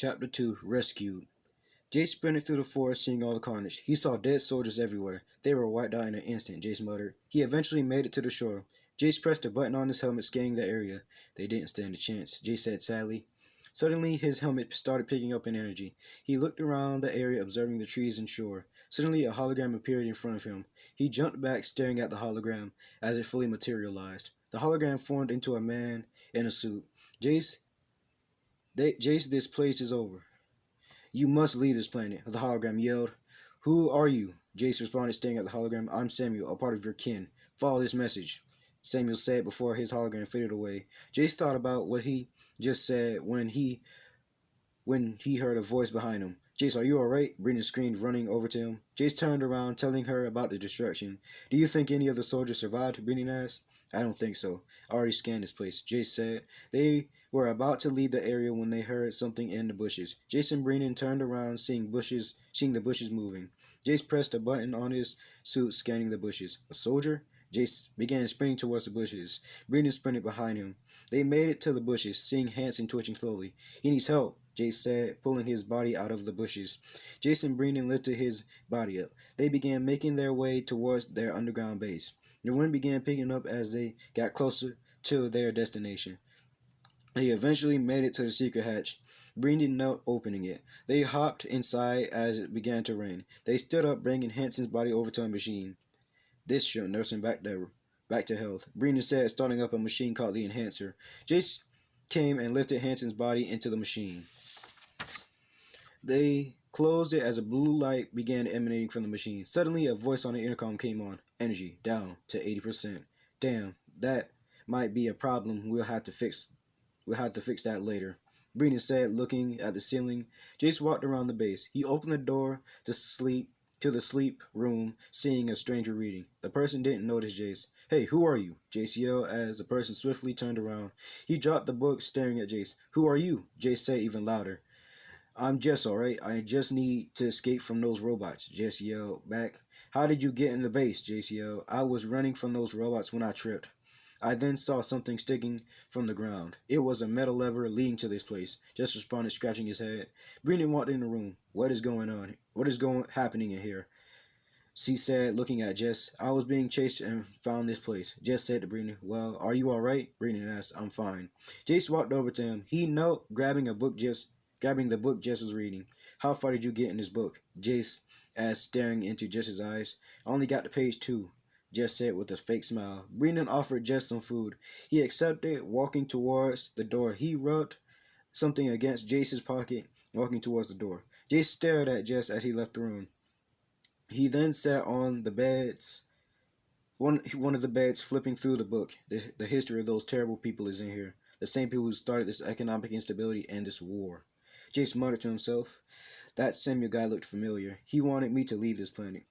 Chapter 2 Rescued. Jace sprinted through the forest, seeing all the carnage. He saw dead soldiers everywhere. They were wiped out in an instant, Jace muttered. He eventually made it to the shore. Jace pressed a button on his helmet, scanning the area. They didn't stand a chance, Jace said sadly. Suddenly, his helmet started picking up an energy. He looked around the area, observing the trees and shore. Suddenly, a hologram appeared in front of him. He jumped back, staring at the hologram as it fully materialized. The hologram formed into a man in a suit. Jace, this place is over. You must leave this planet, the hologram yelled. Who are you? Jace responded, staring at the hologram. I'm Samuel, a part of your kin. Follow this message, Samuel said before his hologram faded away. Jace thought about what he just said when he heard a voice behind him. Jace, are you alright? Brendan screamed, running over to him. Jace turned around, telling her about the destruction. Do you think any of the soldiers survived? Brendan asked. I don't think so. I already scanned this place, Jace said. They were about to leave the area when they heard something in the bushes. Jace and Brendan turned around, seeing the bushes moving. Jace pressed a button on his suit, scanning the bushes. A soldier? Jace began sprinting towards the bushes. Brendan sprinted behind him. They made it to the bushes, seeing Hanson twitching slowly. He needs help, Jace said, pulling his body out of the bushes. Jace and Brendan lifted his body up. They began making their way towards their underground base. The wind began picking up as they got closer to their destination. They eventually made it to the secret hatch. Brendan knelt, opening it. They hopped inside as it began to rain. They stood up, bringing Hanson's body over to a machine. This should nurse him back to health, Brendan said, starting up a machine called the Enhancer. Jace came and lifted Hanson's body into the machine. They closed it as a blue light began emanating from the machine. Suddenly, a voice on the intercom came on. Energy down to 80%. Damn, that might be a problem. We'll have to fix that later, Brendan said, looking at the ceiling. Jace walked around the base. He opened the door to the sleep room, seeing a stranger reading. The person didn't notice Jace. Hey, who are you? Jace yelled as the person swiftly turned around. He dropped the book, staring at Jace. Who are you? Jace said even louder. I'm Jess, alright? I just need to escape from those robots, Jess yelled back. How did you get in the base? Jace yelled. I was running from those robots when I tripped. I then saw something sticking from the ground. It was a metal lever leading to this place. Jess responded, scratching his head. Brendan walked in the room. What is going on? What is happening in here? She said, looking at Jess. I was being chased and found this place. Jess said to Brendan. Well, are you alright? Brendan asked. I'm fine. Jace walked over to him. He knelt, grabbing the book Jess was reading. How far did you get in this book? Jace asked, staring into Jess's eyes. I only got to page 2, Jess said with a fake smile. Brendan offered Jess some food. He accepted, walking towards the door. He rubbed something against Jace's pocket, walking towards the door. Jace stared at Jess as he left the room. He then sat on the beds, one of the beds, flipping through the book. The history of those terrible people is in here. The same people who started this economic instability and this war. Jace muttered to himself. That Samuel guy looked familiar. He wanted me to leave this planet.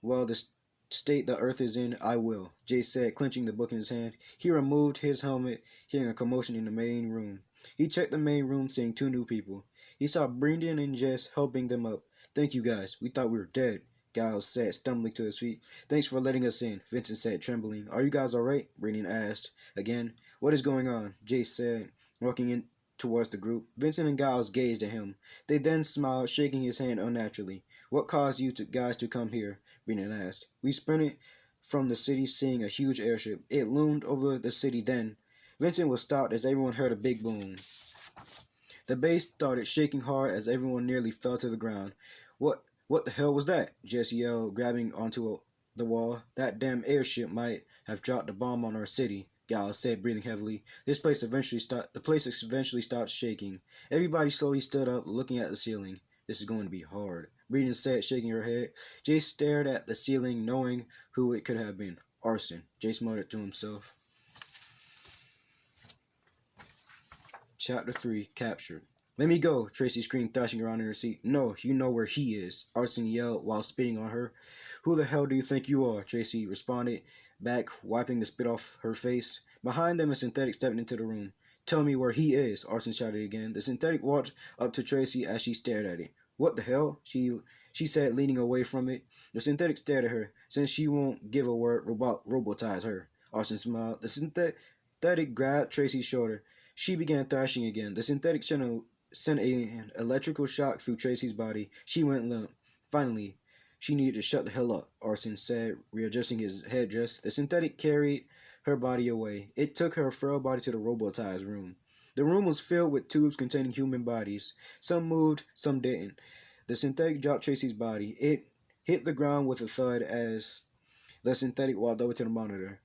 Well, the state the Earth is in, I will, Jace said, clenching the book in his hand. He removed his helmet, hearing a commotion in the main room. He checked the main room, seeing 2 new people. He saw Brendan and Jess helping them up. Thank you guys. We thought we were dead, Giles said, stumbling to his feet. Thanks for letting us in, Vincent said, trembling. Are you guys alright? Brendan asked. Again. What is going on? Jace said, walking in towards the group. Vincent and Giles gazed at him. They then smiled, shaking his hand unnaturally. What caused you guys to come here? Brendan asked. We sprinted from the city, seeing a huge airship. It loomed over the city then. Vincent was stopped as everyone heard a big boom. The base started shaking hard as everyone nearly fell to the ground. What the hell was that? Jess yelled, grabbing onto the wall. That damn airship might have dropped a bomb on our city, Giles said, breathing heavily. The place eventually stopped shaking. Everybody slowly stood up, looking at the ceiling. This is going to be hard, Brendan said, shaking her head. Jace stared at the ceiling, knowing who it could have been. Arson, Jace muttered to himself. Chapter 3 Captured. Let me go, Tracy screamed, thrashing around in her seat. No, you know where he is, Arson yelled while spitting on her. Who the hell do you think you are? Tracy responded back, wiping the spit off her face. Behind them, a synthetic stepped into the room. Tell me where he is, Arson shouted again. The synthetic walked up to Tracy as she stared at it. What the hell? She said, leaning away from it. The synthetic stared at her. Since she won't give a word, robotize her. Arson smiled. The synthetic grabbed Tracy's shoulder. She began thrashing again. The synthetic sent an electrical shock through Tracy's body. She went limp. Finally, she needed to shut the hell up, Arson said, readjusting his headdress. The synthetic carried her body away. It took her frail body to the robotized room. The room was filled with tubes containing human bodies. Some moved, some didn't. The synthetic dropped Tracy's body. It hit the ground with a thud as the synthetic walked over to the monitor.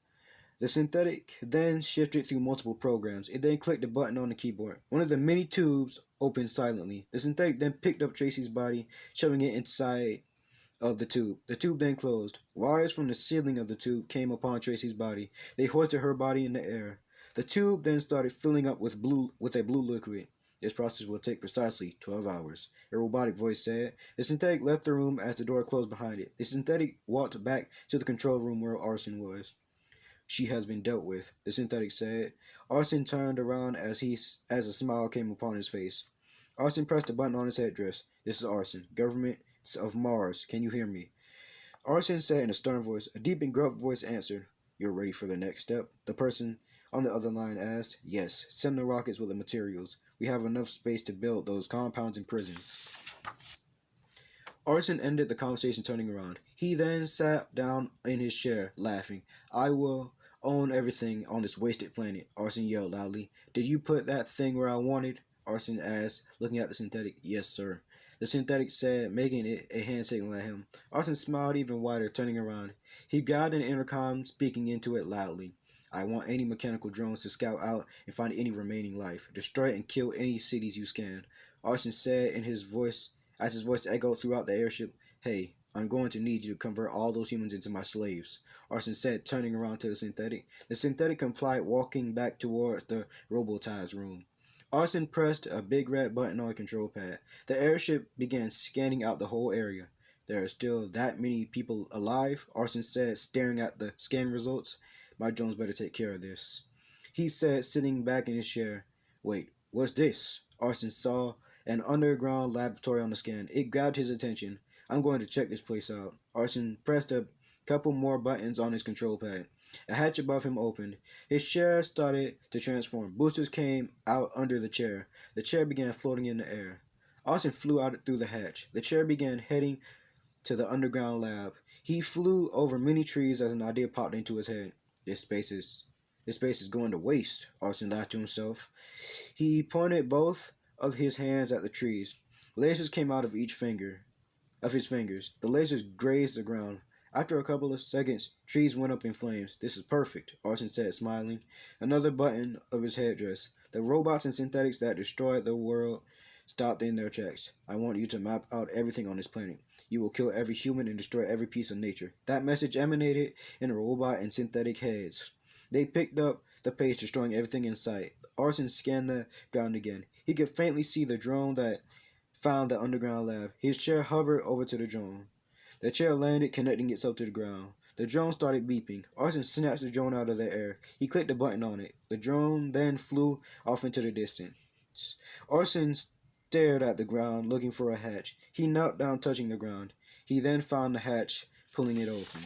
The synthetic then shifted through multiple programs. It then clicked a button on the keyboard. One of the many tubes opened silently. The synthetic then picked up Tracy's body, shoving it inside of the tube. The tube then closed. Wires from the ceiling of the tube came upon Tracy's body. They hoisted her body in the air. The tube then started filling up with a blue liquid. This process will take precisely 12 hours, a robotic voice said. The synthetic left the room as the door closed behind it. The synthetic walked back to the control room where Arson was. She has been dealt with, the synthetic said. Arson turned around as a smile came upon his face. Arson pressed a button on his headdress. This is Arson, government of Mars. Can you hear me? Arson said in a stern voice. A deep and gruff voice answered. You're ready for the next step? The person on the other line asked. Yes, send the rockets with the materials. We have enough space to build those compounds and prisons. Arson ended the conversation turning around. He then sat down in his chair, laughing. I will own everything on this wasted planet, Arson yelled loudly. Did you put that thing where I wanted? Arson asked, looking at the synthetic. Yes, sir. The synthetic said, making it a hand signal at him. Arson smiled even wider, turning around. He grabbed an intercom, speaking into it loudly. I want any mechanical drones to scout out and find any remaining life. Destroy and kill any cities you scan. Arson said in his voice, as his voice echoed throughout the airship. Hey, I'm going to need you to convert all those humans into my slaves, Arson said, turning around to the synthetic. The synthetic complied, walking back toward the robotized room. Arson pressed a big red button on the control pad. The airship began scanning out the whole area. There are still that many people alive, Arson said, staring at the scan results. My drones better take care of this, he said, sitting back in his chair. Wait, what's this? Arson saw an underground laboratory on the scan. It grabbed his attention. I'm going to check this place out. Arson pressed a couple more buttons on his control pad. A hatch above him opened. His chair started to transform. Boosters came out under the chair. The chair began floating in the air. Arson flew out through the hatch. The chair began heading to the underground lab. He flew over many trees as an idea popped into his head. This space is going to waste, Arson laughed to himself. He pointed both of his hands at the trees. Lasers came out of his fingers. The lasers grazed the ground. After a couple of seconds, trees went up in flames. This is perfect, Arson said, smiling. Another button of his headdress. The robots and synthetics that destroyed the world stopped in their tracks. I want you to map out everything on this planet. You will kill every human and destroy every piece of nature. That message emanated in the robot and synthetic heads. They picked up the pace, destroying everything in sight. Arson scanned the ground again. He could faintly see the drone that found the underground lab. His chair hovered over to the drone. The chair landed, connecting itself to the ground. The drone started beeping. Arson snatched the drone out of the air. He clicked the button on it. The drone then flew off into the distance. Arson stared at the ground, looking for a hatch. He knelt down, touching the ground. He then found the hatch, pulling it open.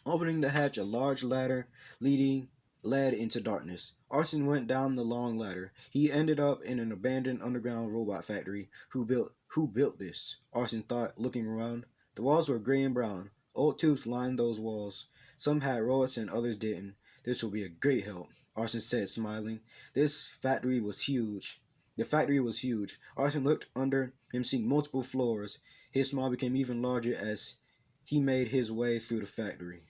Opening the hatch, a large ladder led into darkness. Arson went down the long ladder. He ended up in an abandoned underground robot factory. Who built this? Arson thought, looking around. The walls were gray and brown. Old tubes lined those walls. Some had robots and others didn't. This will be a great help, Arson said, smiling. The factory was huge. Arson looked under him, seeing multiple floors. His smile became even larger as he made his way through the factory.